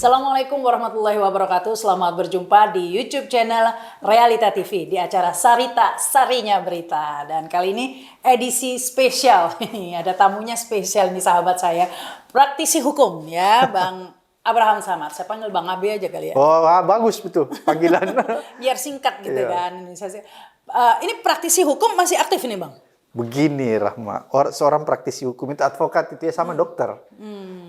Assalamualaikum warahmatullahi wabarakatuh. Selamat berjumpa di YouTube channel Realita TV di acara Sarita Sarinya Berita. Dan kali ini edisi spesial. Ada tamunya spesial nih sahabat saya, praktisi hukum ya, Bang Abraham Samad. Saya panggil Bang Abe aja kali ya. Oh, bagus betul panggilan. Biar singkat gitu Iya. kan. Ini praktisi hukum masih aktif nih Bang? Begini Rahma, seorang praktisi hukum itu advokat itu ya sama dokter.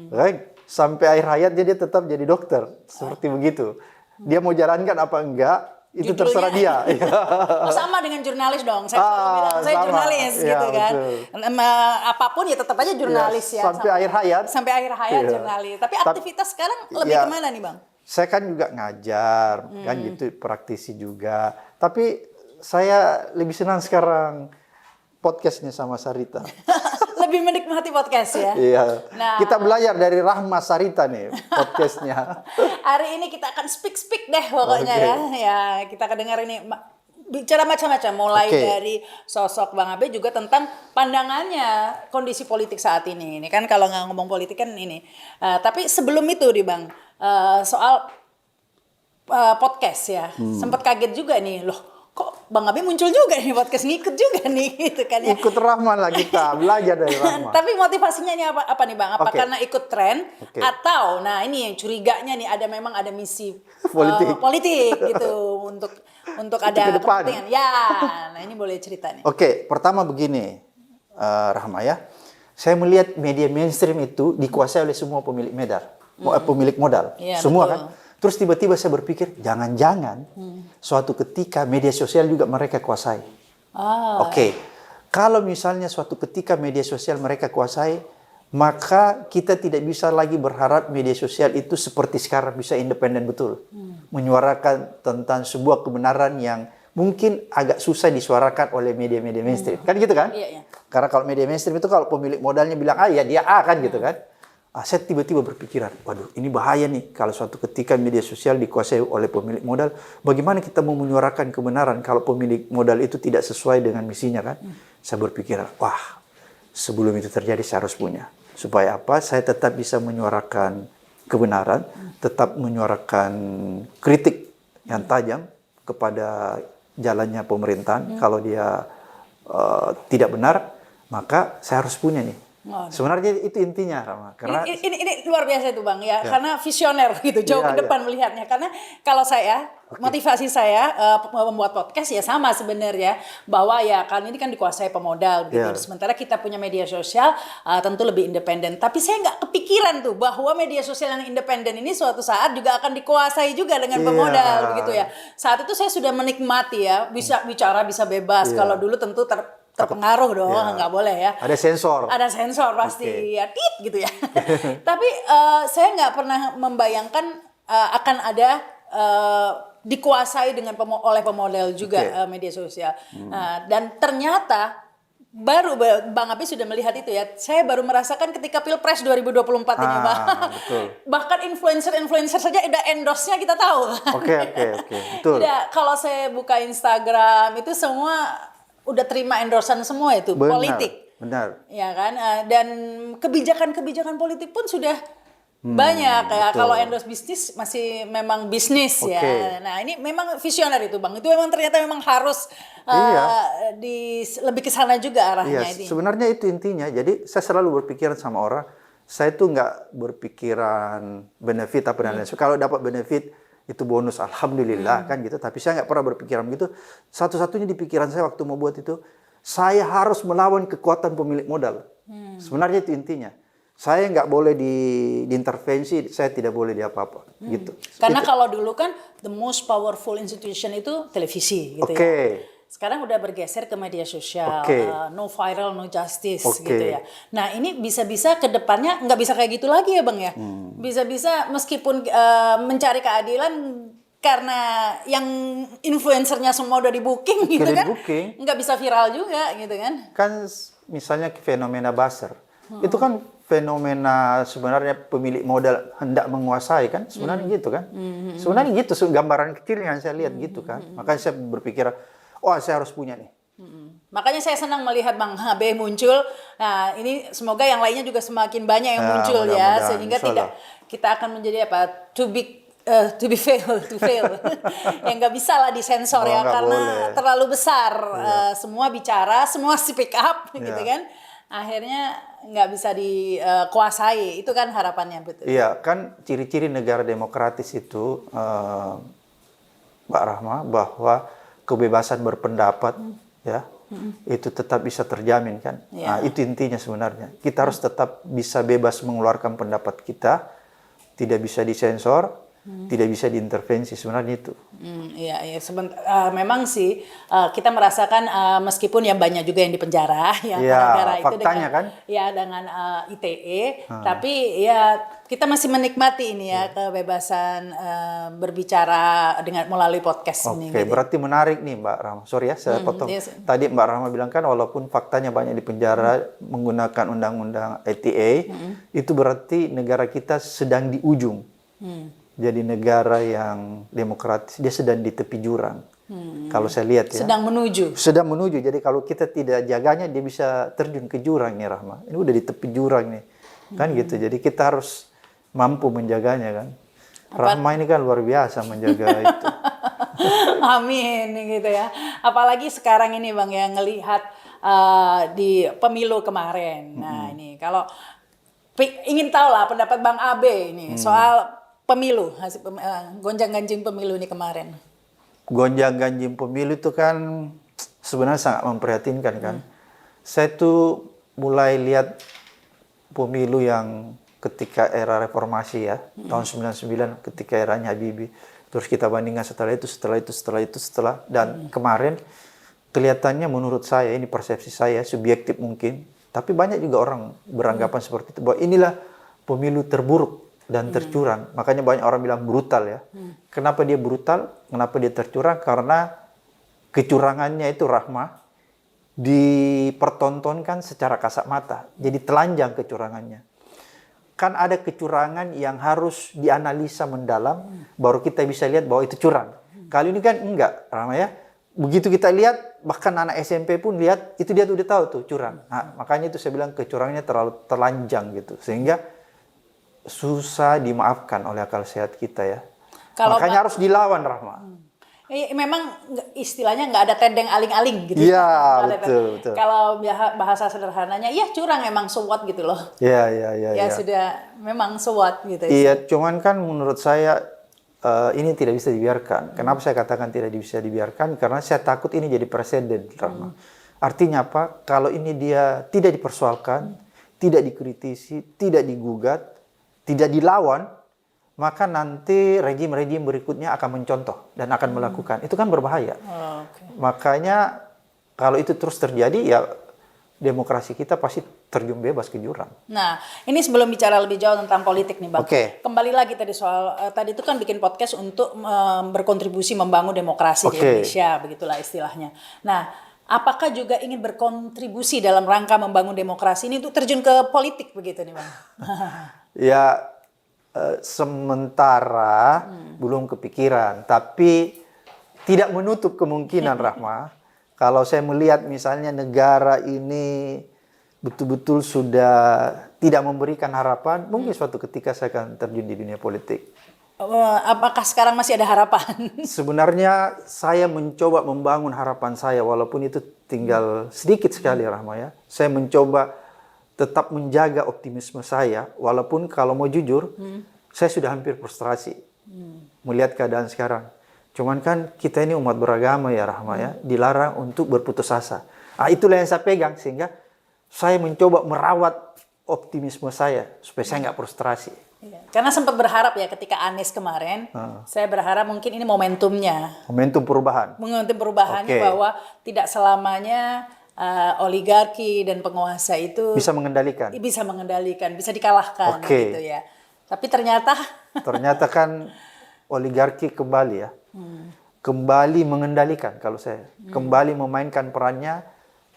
Right? Sampai akhir hayatnya dia tetap jadi dokter. Seperti begitu. Dia mau jalankan apa enggak, itu terserah dia. Oh, sama dengan jurnalis dong. Saya selalu bilang saya sama. jurnalis Ya, gitu kan. betul. Apapun ya tetap aja jurnalis ya. Sampai akhir hayat. Sampai akhir hayat Iya. jurnalis. Tapi aktivitas sekarang lebih Ya. kemana nih Bang? Saya kan juga ngajar, kan gitu, praktisi juga. Tapi saya lebih senang sekarang podcastnya sama Sarita. Lebih menikmati podcast ya. Iya. Nah. Kita belajar dari Rahma Sarita nih podcastnya. Hari ini kita akan speak deh pokoknya Oke. ya. Ya, kita akan dengar ini bicara macam-macam mulai Oke. dari sosok Bang Abe juga tentang pandangannya kondisi politik saat ini. Ini kan kalau nggak ngomong politik kan ini. Tapi sebelum itu nih Bang, soal podcast ya. Sempat kaget juga nih, loh kok Bang Abe muncul juga nih podcast, ngikut juga nih gitu kan ya. Ikut Rahma lah kita, belajar dari Rahma. Tapi motivasinya ini apa nih Bang? Apa Oke. karena ikut tren Oke. atau nah ini yang curiganya nih memang ada misi Politik. gitu untuk Itu ada ke depan. kepentingan. Ya, nah ini boleh cerita nih. Oke, pertama begini, Rahma ya. Saya melihat media mainstream itu dikuasai oleh semua pemilik pemilik modal. Iya, Semua betul. kan. Terus tiba-tiba saya berpikir, jangan-jangan suatu ketika media sosial juga mereka kuasai. Oke, kalau misalnya suatu ketika media sosial mereka kuasai, maka kita tidak bisa lagi berharap media sosial itu seperti sekarang bisa independen betul. Menyuarakan tentang sebuah kebenaran yang mungkin agak susah disuarakan oleh media-media mainstream. Kan gitu kan? Iya, iya. Karena kalau media mainstream itu kalau pemilik modalnya bilang A, ya dia A kan gitu kan. Saya tiba-tiba berpikiran, waduh ini bahaya nih kalau suatu ketika media sosial dikuasai oleh pemilik modal. Bagaimana kita mau menyuarakan kebenaran kalau pemilik modal itu tidak sesuai dengan misinya kan? Saya berpikiran, wah sebelum itu terjadi saya harus punya. Supaya apa? Saya tetap bisa menyuarakan kebenaran, tetap menyuarakan kritik yang tajam kepada jalannya pemerintahan. Kalau dia tidak benar, maka saya harus punya nih. Sebenarnya itu intinya, Rama. Karena Ini luar biasa itu Bang ya, karena visioner gitu, jauh ke Iya, depan melihatnya. Karena kalau saya, motivasi saya membuat podcast ya sama sebenarnya, bahwa ya kan ini kan dikuasai pemodal gitu. Iya. Sementara kita punya media sosial tentu lebih independen. Tapi saya nggak kepikiran tuh bahwa media sosial yang independen ini suatu saat juga akan dikuasai juga dengan Iya. pemodal begitu ya. Saat itu saya sudah menikmati ya, bisa bicara, bisa bebas. Iya. Kalau dulu tentu terpengaruh dong, Iya. nggak boleh ya. ada sensor. Ada sensor pasti, Oke. ya tit gitu ya. Tapi saya nggak pernah membayangkan akan ada dikuasai dengan oleh pemodel juga Oke. media sosial. Dan ternyata baru Bang Abi sudah melihat itu ya. Saya baru merasakan ketika Pilpres 2024 ini Bang. Betul. Bahkan influencer saja ada endorse-nya kita tahu. Oke, betul. Tidak, kalau saya buka Instagram itu semua udah terima endorsan semua itu Benar, politik. benar. Ya kan, dan kebijakan politik pun sudah banyak ya. betul. Kalau endorse bisnis masih memang bisnis Oke. ya. Nah ini memang visioner itu Bang. Itu memang ternyata memang harus Iya. lebih ke sana juga arahnya Iya, ini. sebenarnya itu intinya. Jadi saya selalu berpikiran sama orang, saya tuh nggak berpikiran benefit apa dan lain sebagainya. Kalau dapat benefit itu bonus, alhamdulillah kan gitu. Tapi saya nggak pernah berpikiran begitu. Satu-satunya di pikiran saya waktu mau buat itu, saya harus melawan kekuatan pemilik modal. Sebenarnya itu intinya. Saya nggak boleh diintervensi, saya tidak boleh di apa-apa gitu. Karena kalau dulu kan the most powerful institution itu televisi gitu Oke. ya. Sekarang udah bergeser ke media sosial, Oke. no viral, no justice Oke. gitu ya. Nah ini bisa-bisa ke depannya nggak bisa kayak gitu lagi ya Bang ya. Bisa-bisa meskipun mencari keadilan karena yang influencernya semua udah di booking gitu Udah kan, di-booking. nggak bisa viral juga gitu kan. Kan misalnya fenomena buzzer, itu kan fenomena sebenarnya pemilik modal hendak menguasai kan, sebenarnya gitu kan. Sebenarnya gitu gambaran kecil yang saya lihat gitu kan. Makanya saya berpikir, wah saya harus punya nih. Makanya saya senang melihat Bang Abe muncul. Nah, ini semoga yang lainnya juga semakin banyak yang muncul ya, mudah-mudahan, sehingga insya Allah. kita akan menjadi apa? To be fail, to fail. Yang nggak bisa lah disensor ya, Nggak karena boleh. terlalu besar. Semua bicara, semua speak up, gitu Iya. kan. Akhirnya nggak bisa dikuasai. Itu kan harapannya, betul. Iya, kan ciri-ciri negara demokratis itu, Mbak Rahma, bahwa kebebasan berpendapat, ya, itu tetap bisa terjamin kan. Iya. Nah, itu intinya sebenarnya. Kita harus tetap bisa bebas mengeluarkan pendapat kita, tidak bisa disensor, tidak bisa diintervensi, sebenarnya itu. Iya, iya. Memang sih kita merasakan meskipun ya banyak juga yang dipenjara ya Iya, gara-gara itu faktanya dengan kan. ya dengan ITE, tapi ya kita masih menikmati ini ya kebebasan berbicara dengan melalui podcast ini. Oke, Gitu. berarti menarik nih Mbak Rahma. Sorry ya, saya potong. yes. Tadi Mbak Rahma bilang kan walaupun faktanya banyak di penjara menggunakan undang-undang ITE, itu berarti negara kita sedang di ujung. Jadi negara yang demokratis, dia sedang di tepi jurang. Kalau saya lihat ya. Sedang menuju. Sedang menuju. Jadi kalau kita tidak jaganya, dia bisa terjun ke jurang nih Rahma. Ini udah di tepi jurang nih. Kan gitu. Jadi kita harus mampu menjaganya kan. Rahma ini kan luar biasa menjaga itu. Amin gitu ya. Apalagi sekarang ini Bang ya ngelihat di pemilu kemarin. Nah, ini kalau ingin tahu lah pendapat Bang Abe ini soal pemilu, hasil gonjang-ganjing pemilu ini kemarin. Gonjang-ganjing pemilu itu kan sebenarnya sangat memprihatinkan kan. Saya tuh mulai lihat pemilu yang ketika era reformasi ya, tahun 99 ketika eranya Habibie. Terus kita bandingkan setelah itu, dan kemarin kelihatannya menurut saya, ini persepsi saya, subjektif mungkin, tapi banyak juga orang beranggapan seperti itu, bahwa inilah pemilu terburuk dan tercurang. Makanya banyak orang bilang brutal ya. Kenapa dia brutal? Kenapa dia tercurang? Karena kecurangannya itu Rahma dipertontonkan secara kasat mata. Jadi telanjang kecurangannya. Kan ada kecurangan yang harus dianalisa mendalam, baru kita bisa lihat bahwa itu curang. Kali ini kan enggak, Rahma ya. Begitu kita lihat, bahkan anak SMP pun lihat, itu dia udah tahu tuh curang. Nah, makanya itu saya bilang kecurangannya terlalu telanjang gitu. Sehingga susah dimaafkan oleh akal sehat kita ya. Makanya harus dilawan Rahma. Memang istilahnya nggak ada tendeng aling-aling gitu. Iya, betul. Kalau bahasa sederhananya, ya curang emang so what gitu loh. Iya. Ya sudah, memang so what gitu. Iya, cuman kan menurut saya ini tidak bisa dibiarkan. Kenapa saya katakan tidak bisa dibiarkan? Karena saya takut ini jadi presiden, Rahma. Artinya apa? Kalau ini dia tidak dipersoalkan, tidak dikritisi, tidak digugat, tidak dilawan, maka nanti rejim-rejim berikutnya akan mencontoh dan akan melakukan. Itu kan berbahaya. Makanya kalau itu terus terjadi, ya demokrasi kita pasti terjun bebas ke jurang. Nah, ini sebelum bicara lebih jauh tentang politik nih Bang. Oke. Kembali lagi tadi soal, tadi itu kan bikin podcast untuk berkontribusi membangun demokrasi di Indonesia, begitulah istilahnya. Nah, apakah juga ingin berkontribusi dalam rangka membangun demokrasi ini untuk terjun ke politik begitu nih Bang? Ya, sementara belum kepikiran, tapi tidak menutup kemungkinan Rahma. Kalau saya melihat misalnya negara ini betul-betul sudah tidak memberikan harapan, mungkin suatu ketika saya akan terjun di dunia politik. Apakah sekarang masih ada harapan? Sebenarnya saya mencoba membangun harapan saya, walaupun itu tinggal sedikit sekali Rahma ya. Saya mencoba tetap menjaga optimisme saya, walaupun kalau mau jujur, saya sudah hampir frustrasi melihat keadaan sekarang. Cuman kan kita ini umat beragama ya Rahma ya, dilarang untuk berputus asa. Itulah yang saya pegang, sehingga saya mencoba merawat optimisme saya supaya saya nggak frustrasi. Karena sempat berharap ya ketika Anies kemarin, saya berharap mungkin ini momentumnya. Momentum perubahan. Momentum perubahannya bahwa tidak selamanya oligarki dan penguasa itu bisa mengendalikan, bisa dikalahkan gitu ya. Tapi ternyata kan oligarki kembali ya, kembali mengendalikan kalau saya, kembali memainkan perannya,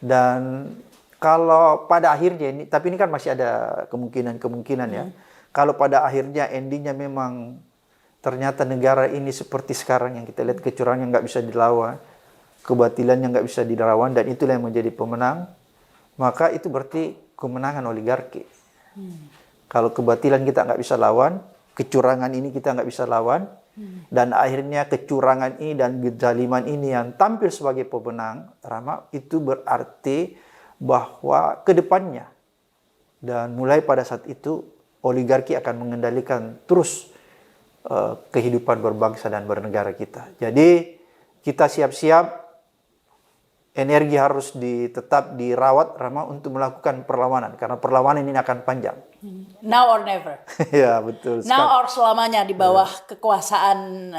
dan kalau pada akhirnya ini, tapi ini kan masih ada kemungkinan ya. Kalau pada akhirnya endingnya memang ternyata negara ini seperti sekarang yang kita lihat kecurangan nggak bisa dilawan, kebatilan yang nggak bisa dilawan, dan itulah yang menjadi pemenang, maka itu berarti kemenangan oligarki. Kalau kebatilan kita nggak bisa lawan, kecurangan ini kita nggak bisa lawan, dan akhirnya kecurangan ini dan kezaliman ini yang tampil sebagai pemenang, Rama, itu berarti bahwa kedepannya dan mulai pada saat itu oligarki akan mengendalikan terus kehidupan berbangsa dan bernegara kita. Jadi kita siap-siap, energi harus tetap dirawat, Rama, untuk melakukan perlawanan. Karena perlawanan ini akan panjang. Now or never. Ya, betul sekali. Now or selamanya di bawah kekuasaan.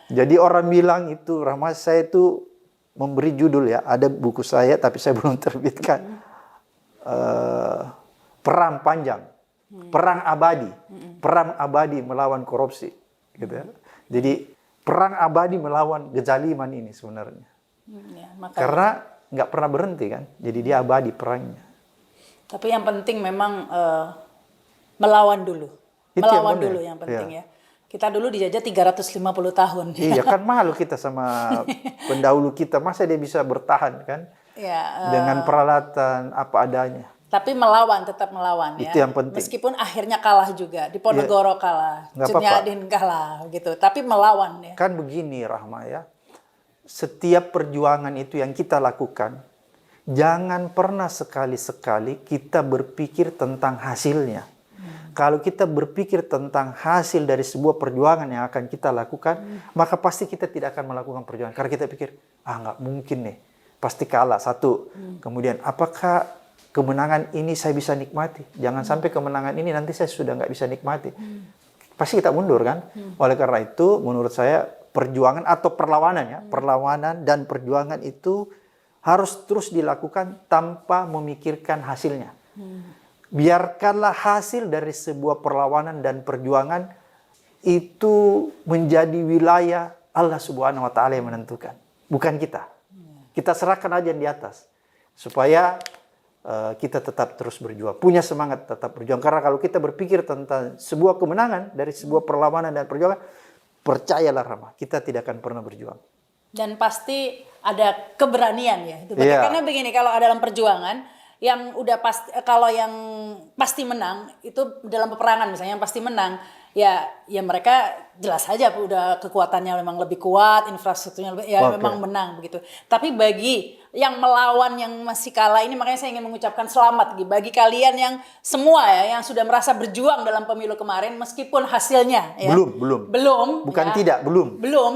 Jadi orang bilang itu, Rama, saya itu memberi judul ya. Ada buku saya, tapi saya belum terbitkan. Perang panjang. Perang abadi. Perang abadi melawan korupsi. Gitu ya. Jadi perang abadi melawan kezaliman ini sebenarnya. Ya, karena nggak pernah berhenti kan, jadi dia abadi perangnya. Tapi yang penting memang melawan dulu, Itu melawan yang dulu yang penting ya. Kita dulu dijajah 350 tahun. Iya kan, malu kita sama pendahulu kita, masa dia bisa bertahan kan? Ya, dengan peralatan apa adanya. Tapi melawan, tetap melawan ya. Itu yang penting. Meskipun akhirnya kalah juga, Diponegoro kalah, Nggak Cut Nyak kalah gitu. Tapi melawan ya. Kan begini, Rahma ya. Setiap perjuangan itu yang kita lakukan, jangan pernah sekali-sekali kita berpikir tentang hasilnya. Kalau kita berpikir tentang hasil dari sebuah perjuangan yang akan kita lakukan, maka pasti kita tidak akan melakukan perjuangan. Karena kita pikir, nggak mungkin nih, pasti kalah. Satu, kemudian apakah kemenangan ini saya bisa nikmati? Jangan sampai kemenangan ini nanti saya sudah nggak bisa nikmati. Pasti kita mundur kan? Oleh karena itu, menurut saya perjuangan atau perlawanan ya, perlawanan dan perjuangan itu harus terus dilakukan tanpa memikirkan hasilnya. Biarkanlah hasil dari sebuah perlawanan dan perjuangan itu menjadi wilayah Allah Subhanahu wa taala yang menentukan, bukan kita. Kita serahkan aja di atas supaya kita tetap terus berjuang, punya semangat tetap berjuang. Karena kalau kita berpikir tentang sebuah kemenangan dari sebuah perlawanan dan perjuangan, percayalah Rama, kita tidak akan pernah berjuang. Dan pasti ada keberanian ya. Itu karena begini, kalau dalam perjuangan yang udah pasti, kalau yang pasti menang itu dalam peperangan misalnya yang pasti menang, ya mereka jelas saja udah kekuatannya memang lebih kuat, infrastrukturnya lebih, memang menang begitu. Tapi bagi yang melawan yang masih kalah ini, makanya saya ingin mengucapkan selamat bagi kalian yang semua ya, yang sudah merasa berjuang dalam pemilu kemarin meskipun hasilnya ya belum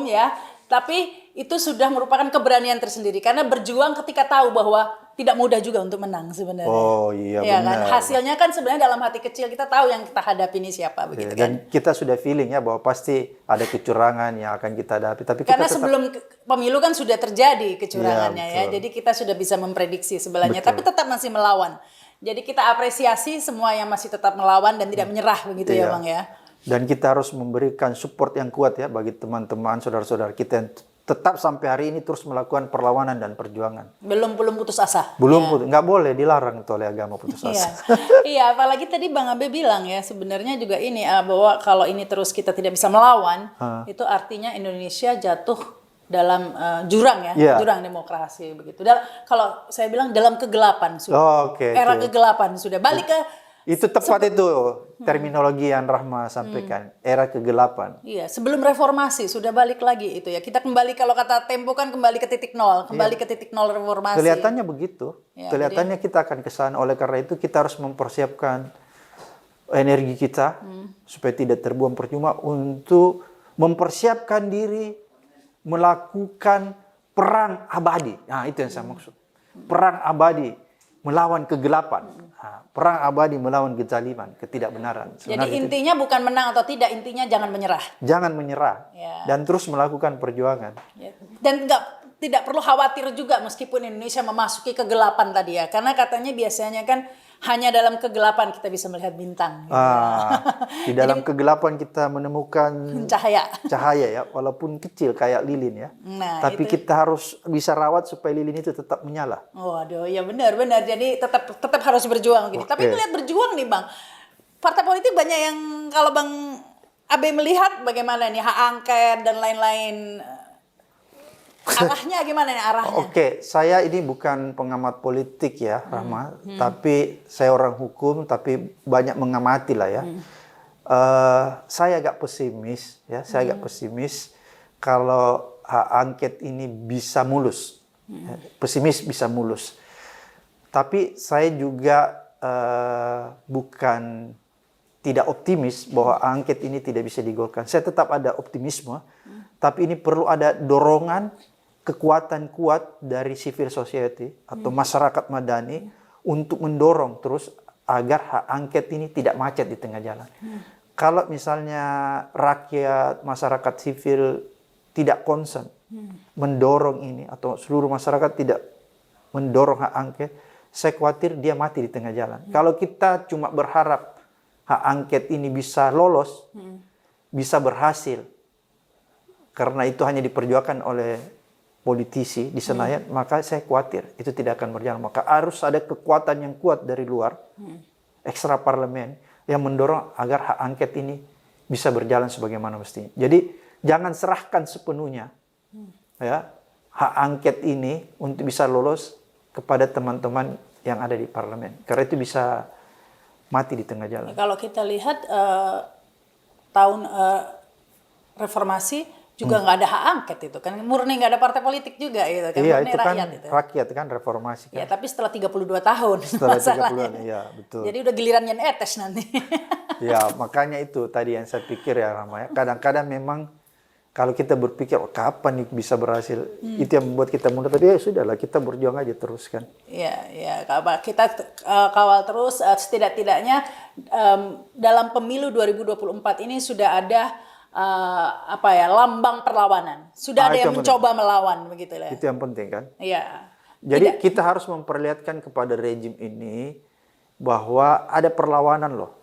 ya, tapi itu sudah merupakan keberanian tersendiri karena berjuang ketika tahu bahwa tidak mudah juga untuk menang sebenarnya. Oh iya ya, benar. Kan? Hasilnya kan sebenarnya dalam hati kecil kita tahu yang kita hadapi ini siapa begitu kan. Dan kita sudah feeling ya bahwa pasti ada kecurangan yang akan kita hadapi. Tapi karena kita sebelum pemilu kan sudah terjadi kecurangannya ya. Jadi kita sudah bisa memprediksi sebenarnya. Tapi tetap masih melawan. Jadi kita apresiasi semua yang masih tetap melawan dan tidak menyerah begitu ya Bang ya. Dan kita harus memberikan support yang kuat ya bagi teman-teman, saudara-saudara kita yang tetap sampai hari ini terus melakukan perlawanan dan perjuangan. Belum putus asa. Putus, nggak boleh, dilarang itu oleh agama putus asa. Iya, apalagi tadi Bang Abe bilang ya, sebenarnya juga ini bahwa kalau ini terus kita tidak bisa melawan, itu artinya Indonesia jatuh dalam jurang ya, jurang demokrasi begitu. Kalau saya bilang dalam kegelapan sudah. Era kegelapan sudah. Balik ke itu tepat itu terminologi yang Rahma sampaikan, era kegelapan. Iya, sebelum reformasi sudah balik lagi itu ya. Kita kembali, kalau kata Tempo kan kembali ke titik nol, ke titik nol reformasi. Kelihatannya begitu. Kelihatannya kita akan ke sana. Oleh karena itu kita harus mempersiapkan energi kita supaya tidak terbuang percuma untuk mempersiapkan diri melakukan perang abadi. Nah, itu yang saya maksud. Perang abadi melawan kegelapan. Perang abadi melawan kezaliman, ketidakbenaran. Sebenarnya jadi intinya bukan menang atau tidak, intinya jangan menyerah. Jangan menyerah dan terus melakukan perjuangan. Dan tidak perlu khawatir juga meskipun Indonesia memasuki kegelapan tadi ya. Karena katanya biasanya kan hanya dalam kegelapan kita bisa melihat bintang. Gitu di dalam kegelapan kita menemukan cahaya ya, walaupun kecil kayak lilin ya. Tapi kita harus bisa rawat supaya lilin itu tetap menyala. Waduh, ya benar. Jadi tetap harus berjuang gitu. Tapi melihat berjuang nih Bang, partai politik banyak yang, kalau Bang Abe melihat bagaimana nih hak angket dan lain-lain. Arahnya gimana nih arahnya? Oke, saya ini bukan pengamat politik ya, Rahma. Tapi saya orang hukum, tapi banyak mengamati lah ya. Saya agak pesimis ya, saya agak pesimis kalau hak angket ini bisa mulus. Ya, pesimis bisa mulus. Tapi saya juga bukan tidak optimis bahwa angket ini tidak bisa digolkan. Saya tetap ada optimisme, tapi ini perlu ada dorongan, kekuatan kuat dari civil society atau masyarakat madani untuk mendorong terus agar hak angket ini tidak macet di tengah jalan. Kalau misalnya rakyat, masyarakat sivil tidak concern mendorong ini atau seluruh masyarakat tidak mendorong hak angket, saya khawatir dia mati di tengah jalan. Kalau kita cuma berharap hak angket ini bisa lolos, bisa berhasil, karena itu hanya diperjuangkan oleh politisi di Senayan, maka saya khawatir itu tidak akan berjalan. Maka harus ada kekuatan yang kuat dari luar, ekstra parlemen, yang mendorong agar hak angket ini bisa berjalan sebagaimana mestinya. Jadi jangan serahkan sepenuhnya ya hak angket ini untuk bisa lolos kepada teman-teman yang ada di parlemen. Karena itu bisa mati di tengah jalan. Kalau kita lihat tahun reformasi juga nggak ada hak angket itu kan, murni nggak ada partai politik juga gitu kan, Iya, murni itu kan rakyat itu. rakyat kan reformasi kan. Ya, tapi setelah 32 tahun Setelah 30-an, masalahnya. ya betul. Jadi udah giliran Yen Etes nanti. Ya, makanya itu tadi yang saya pikir ya Rama ya. Kadang-kadang memang kalau kita berpikir kapan nih bisa berhasil, itu yang membuat kita mundur. Tapi ya sudahlah, kita berjuang aja terus kan. Ya, ya, kita kawal terus. Setidak-tidaknya dalam pemilu 2024 ini sudah ada lambang perlawanan. Sudah ada itu yang yang mencoba melawan begitu lah. Itu yang penting kan. Iya. Jadi kita harus memperlihatkan kepada rejim ini bahwa ada perlawanan loh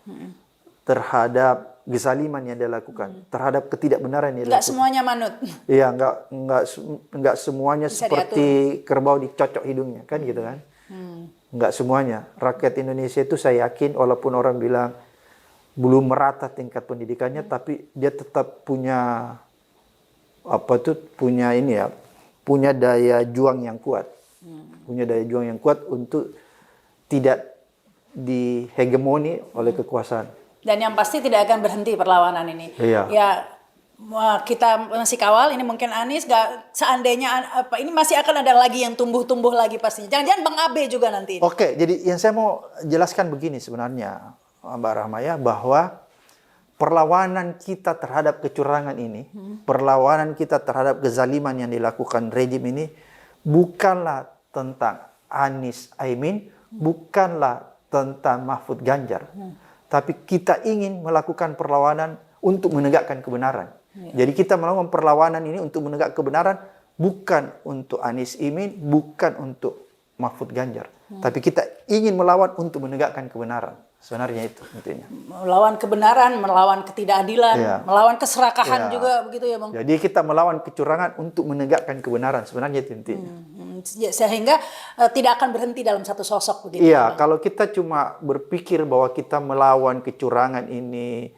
terhadap kezaliman yang dia lakukan, terhadap ketidakbenaran yang dia Nggak lakukan. semuanya manut. Iya, nggak semuanya Bisa seperti kerbau dicocok hidungnya kan gitu kan. Nggak semuanya. Rakyat Indonesia itu saya yakin walaupun orang bilang belum merata tingkat pendidikannya, tapi dia tetap punya punya daya juang yang kuat. Punya daya juang yang kuat untuk tidak dihegemoni oleh kekuasaan. Dan yang pasti tidak akan berhenti perlawanan ini. Iya. Ya, kita masih kawal. Ini mungkin Anies seandainya ini masih akan ada lagi yang tumbuh lagi pastinya. Jangan-jangan Bang Abe juga nanti. Oke, jadi yang saya mau jelaskan begini sebenarnya, Mbak Rahmaya, bahwa perlawanan kita terhadap kecurangan ini, perlawanan kita terhadap kezaliman yang dilakukan rejim ini, bukanlah tentang Anies Aimin, bukanlah tentang Mahfud Ganjar. Tapi kita ingin melakukan perlawanan untuk menegakkan kebenaran. Jadi kita melakukan perlawanan ini untuk menegakkan kebenaran, bukan untuk Anies Imin, bukan untuk Mahfud Ganjar. Tapi kita ingin melawan untuk menegakkan kebenaran. Sebenarnya itu intinya. Melawan kebenaran, melawan ketidakadilan, melawan keserakahan juga begitu ya Bang. Jadi kita melawan kecurangan untuk menegakkan kebenaran. Sebenarnya itu intinya. Sehingga tidak akan berhenti dalam satu sosok begitu. Iya, kalau kita cuma berpikir bahwa kita melawan kecurangan ini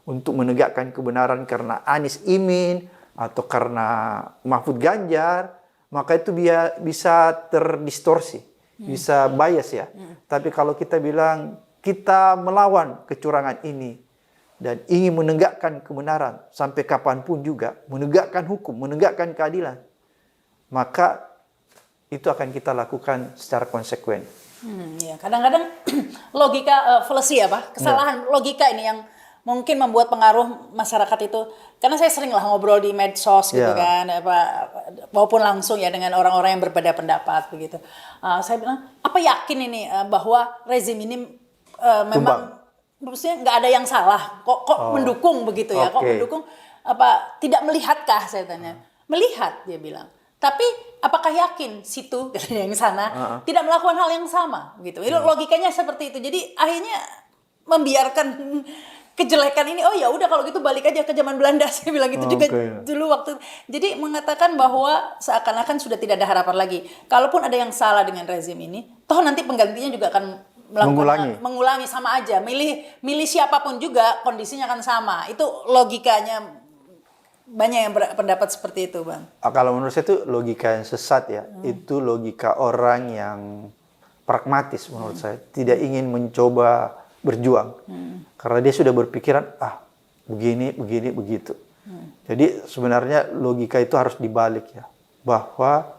untuk menegakkan kebenaran karena Anies Imin atau karena Mahfud Ganjar, maka itu bisa terdistorsi, bisa bias ya. Tapi kalau kita bilang kita melawan kecurangan ini dan ingin menegakkan kebenaran sampai kapanpun juga, menegakkan hukum, menegakkan keadilan, maka itu akan kita lakukan secara konsekuen. Ya, kadang-kadang logika fallacy kesalahan logika ini yang mungkin membuat pengaruh masyarakat itu. Karena saya sering lah ngobrol di medsos gitu kan, maupun langsung ya dengan orang-orang yang berbeda pendapat begitu. Saya bilang, apa yakin ini bahwa rezim ini memang maksudnya nggak ada yang salah, kok mendukung begitu ya, kok mendukung tidak melihatkah, saya tanya. Melihat, dia bilang. Tapi apakah yakin situ yang sana tidak melakukan hal yang sama gitu. Logikanya seperti itu. Jadi akhirnya membiarkan kejelekan ini, oh ya udah kalau gitu balik aja ke zaman Belanda, saya bilang gitu juga dulu waktu. Jadi mengatakan bahwa seakan-akan sudah tidak ada harapan lagi. Kalaupun ada yang salah dengan rezim ini, toh nanti penggantinya juga akan mengulangi sama aja. Milih siapapun juga kondisinya akan sama. Itu logikanya banyak yang berpendapat seperti itu, Bang. Kalau menurut saya itu logika yang sesat ya. Itu logika orang yang pragmatis menurut saya. Tidak ingin mencoba berjuang. Karena dia sudah berpikiran, begini, begitu. Jadi sebenarnya logika itu harus dibalik ya. Bahwa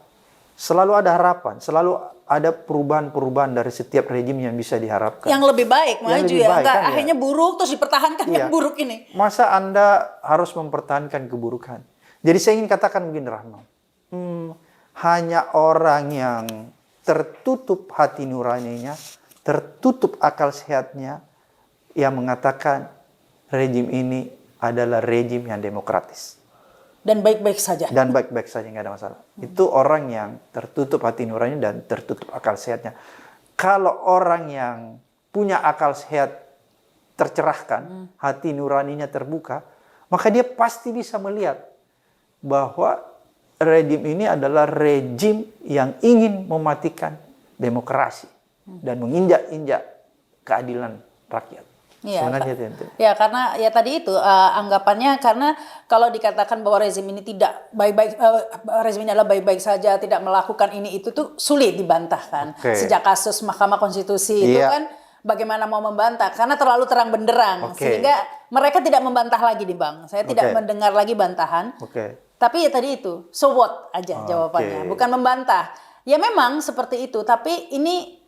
selalu ada harapan, selalu ada perubahan-perubahan dari setiap rejim yang bisa diharapkan. Yang lebih baik maju lebih ya, baik, enggak kan, ya. akhirnya buruk terus dipertahankan yang buruk ini. Masa Anda harus mempertahankan keburukan? Jadi saya ingin katakan begini, Rahma. Hanya orang yang tertutup hati nuraninya, tertutup akal sehatnya, yang mengatakan rejim ini adalah rejim yang demokratis. Dan baik-baik saja. Dan baik-baik saja, nggak ada masalah. Itu orang yang tertutup hati nurani dan tertutup akal sehatnya. Kalau orang yang punya akal sehat tercerahkan, hati nuraninya terbuka, maka dia pasti bisa melihat bahwa rejim ini adalah rejim yang ingin mematikan demokrasi dan menginjak-injak keadilan rakyat. Iya, Sebenarnya itu. Ya, karena ya tadi itu anggapannya, karena kalau dikatakan bahwa rezim ini tidak baik-baik, rezim ini adalah baik-baik saja, tidak melakukan ini itu tuh sulit dibantah kan. Sejak kasus Mahkamah Konstitusi itu kan bagaimana mau membantah karena terlalu terang benderang sehingga mereka tidak membantah lagi nih Bang. Saya tidak mendengar lagi bantahan. Tapi ya tadi itu, so what aja jawabannya, bukan membantah. Ya memang seperti itu, tapi ini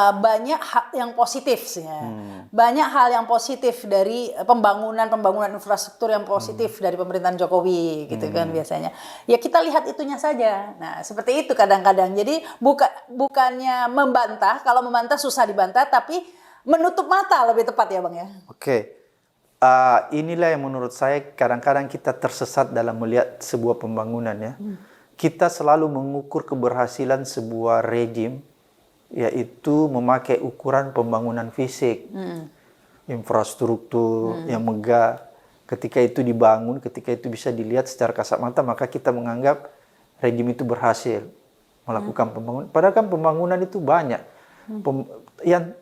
banyak hal yang positif sih ya. Banyak hal yang positif dari pembangunan infrastruktur yang positif dari pemerintahan Jokowi gitu kan biasanya. Ya kita lihat itunya saja. Nah, seperti itu kadang-kadang. Jadi bukannya membantah, kalau membantah susah dibantah, tapi menutup mata lebih tepat ya Bang ya. Inilah yang menurut saya kadang-kadang kita tersesat dalam melihat sebuah pembangunan ya. Kita selalu mengukur keberhasilan sebuah rejim yaitu memakai ukuran pembangunan fisik, infrastruktur yang megah. Ketika itu dibangun, ketika itu bisa dilihat secara kasat mata, maka kita menganggap rejim itu berhasil melakukan pembangunan. Padahal kan pembangunan itu banyak.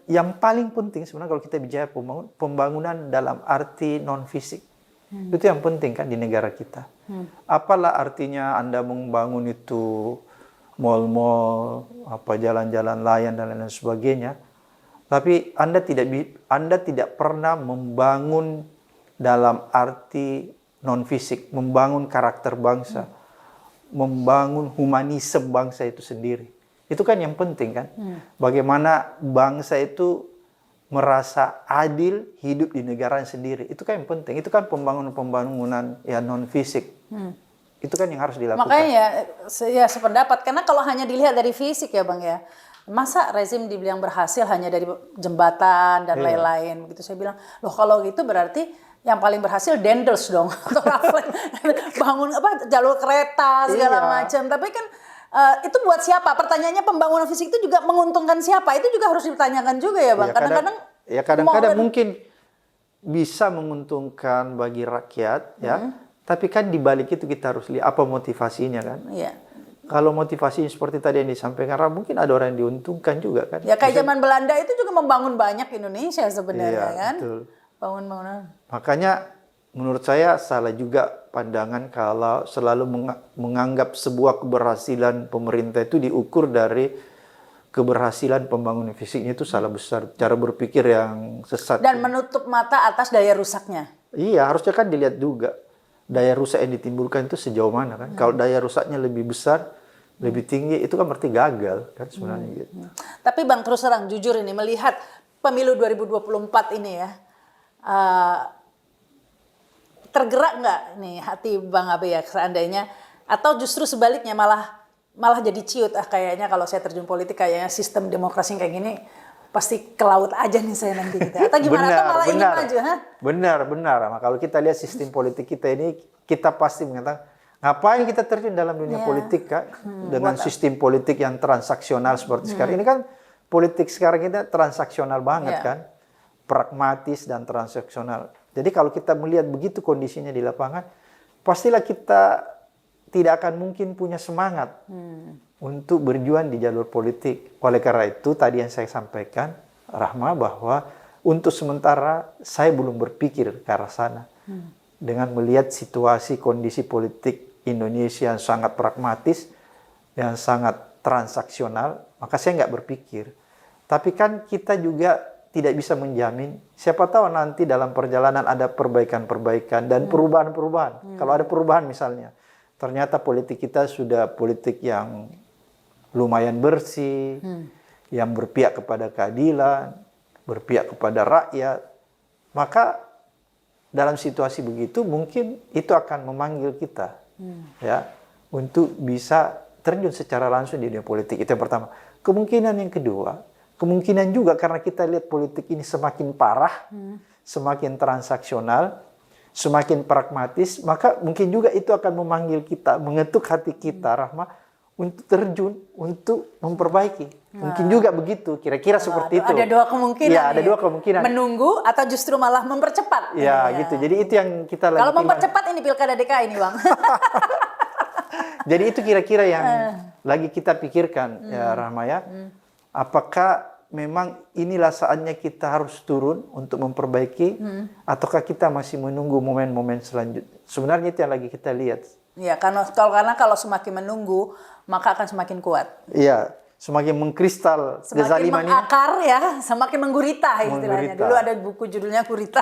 Yang paling penting sebenarnya kalau kita bicara pembangunan dalam arti non fisik, itu yang penting kan di negara kita. Apalah artinya Anda membangun itu mal-mal, jalan-jalan layang dan lain sebagainya. Tapi Anda tidak pernah membangun dalam arti non fisik, membangun karakter bangsa, membangun humanisme bangsa itu sendiri. Itu kan yang penting kan. Bagaimana bangsa itu merasa adil hidup di negaranya sendiri. Itu kan yang penting. Itu kan pembangunan ya non fisik. Itu kan yang harus dilakukan. Makanya ya sependapat, karena kalau hanya dilihat dari fisik ya Bang ya, masa rezim dibilang berhasil hanya dari jembatan dan lain-lain gitu. Saya bilang, loh kalau gitu berarti yang paling berhasil Dendels dong atau Rafle bangun jalur kereta segala macam. Tapi kan itu buat siapa? Pertanyaannya pembangunan fisik itu juga menguntungkan siapa? Itu juga harus ditanyakan juga ya Bang. Kadang-kadang mungkin bisa menguntungkan bagi rakyat ya. Tapi kan di balik itu kita harus lihat apa motivasinya kan. Kalau motivasinya seperti tadi yang disampaikan, mungkin ada orang yang diuntungkan juga kan. Ya kayak zaman Belanda itu juga membangun banyak Indonesia sebenarnya kan. Betul. Bangun-bangunan. Makanya menurut saya salah juga pandangan kalau selalu menganggap sebuah keberhasilan pemerintah itu diukur dari keberhasilan pembangunan fisiknya. Itu salah besar. Cara berpikir yang sesat. Dan menutup mata atas daya rusaknya. Iya, harusnya kan dilihat juga daya rusak yang ditimbulkan itu sejauh mana kan. Kalau daya rusaknya lebih besar, lebih tinggi, itu kan berarti gagal kan sebenarnya gitu. Tapi Bang, terus terang jujur ini melihat pemilu 2024 ini ya, tergerak nggak nih hati Bang Abe ya seandainya, atau justru sebaliknya malah jadi ciut, kayaknya kalau saya terjun politik kayaknya sistem demokrasi kayak gini pasti ke laut aja nih saya nanti gitu. Atau gimana? Atau malah ingin maju? Benar. Kalau kita lihat sistem politik kita ini, kita pasti mengatakan, ngapain kita terjun dalam dunia politik kan? Dengan sistem politik yang transaksional seperti sekarang. Ini kan politik sekarang kita transaksional banget kan? Pragmatis dan transaksional. Jadi kalau kita melihat begitu kondisinya di lapangan, pastilah kita tidak akan mungkin punya semangat untuk berjuang di jalur politik. Oleh karena itu tadi yang saya sampaikan, Rahma, bahwa untuk sementara saya belum berpikir ke arah sana. dengan melihat situasi kondisi politik Indonesia yang sangat pragmatis, yang sangat transaksional, maka saya nggak berpikir. Tapi kan kita juga tidak bisa menjamin, siapa tahu nanti dalam perjalanan ada perbaikan-perbaikan dan perubahan-perubahan. Kalau ada perubahan misalnya, ternyata politik kita sudah politik yang lumayan bersih, yang berpihak kepada keadilan, berpihak kepada rakyat, maka dalam situasi begitu mungkin itu akan memanggil kita ya untuk bisa terjun secara langsung di dunia politik. Itu yang pertama. Kemungkinan yang kedua, kemungkinan juga karena kita lihat politik ini semakin parah, semakin transaksional, semakin pragmatis, maka mungkin juga itu akan memanggil kita, mengetuk hati kita, Rahma, untuk terjun, untuk memperbaiki. Mungkin juga begitu, kira-kira seperti itu. Ada dua kemungkinan. Ya, ada dua kemungkinan. Menunggu atau justru malah mempercepat. Ya, gitu. Jadi itu yang kita lagi Kalau mempercepat ini pilkada DKI ini, Bang. Jadi itu kira-kira yang lagi kita pikirkan, ya Rahma ya. Apakah memang inilah saatnya kita harus turun untuk memperbaiki, ataukah kita masih menunggu momen-momen selanjutnya? Sebenarnya itu yang lagi kita lihat. Ya, karena kalau semakin menunggu, maka akan semakin kuat. Iya, semakin mengkristal Semakin kezaliman ini. mengakar ya, semakin menggurita istilahnya. Menggurita. Dulu ada buku judulnya Gurita.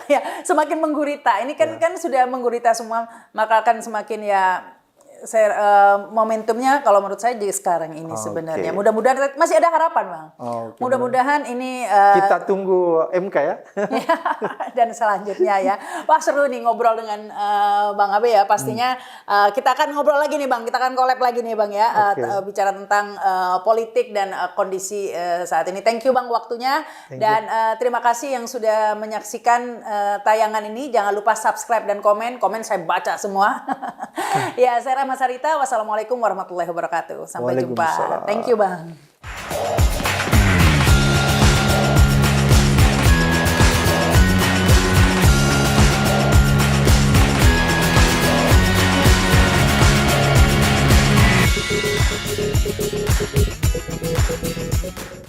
Ya, semakin menggurita. Ini kan sudah menggurita semua, maka akan semakin ya momentumnya kalau menurut saya di sekarang ini sebenarnya. Mudah-mudahan masih ada harapan, Bang. Mudah-mudahan ini Kita tunggu MK ya. dan selanjutnya ya. Wah, seru nih ngobrol dengan Bang Abe ya. Pastinya kita akan ngobrol lagi nih, Bang. Kita akan collab lagi nih, Bang ya. Bicara tentang politik dan kondisi saat ini. Thank you, Bang, waktunya. Dan terima kasih yang sudah menyaksikan tayangan ini. Jangan lupa subscribe dan komen. Komen saya baca semua. Ya, saya Rahma Sarita. Wassalamualaikum warahmatullahi wabarakatuh. Sampai jumpa. Thank you, Bang.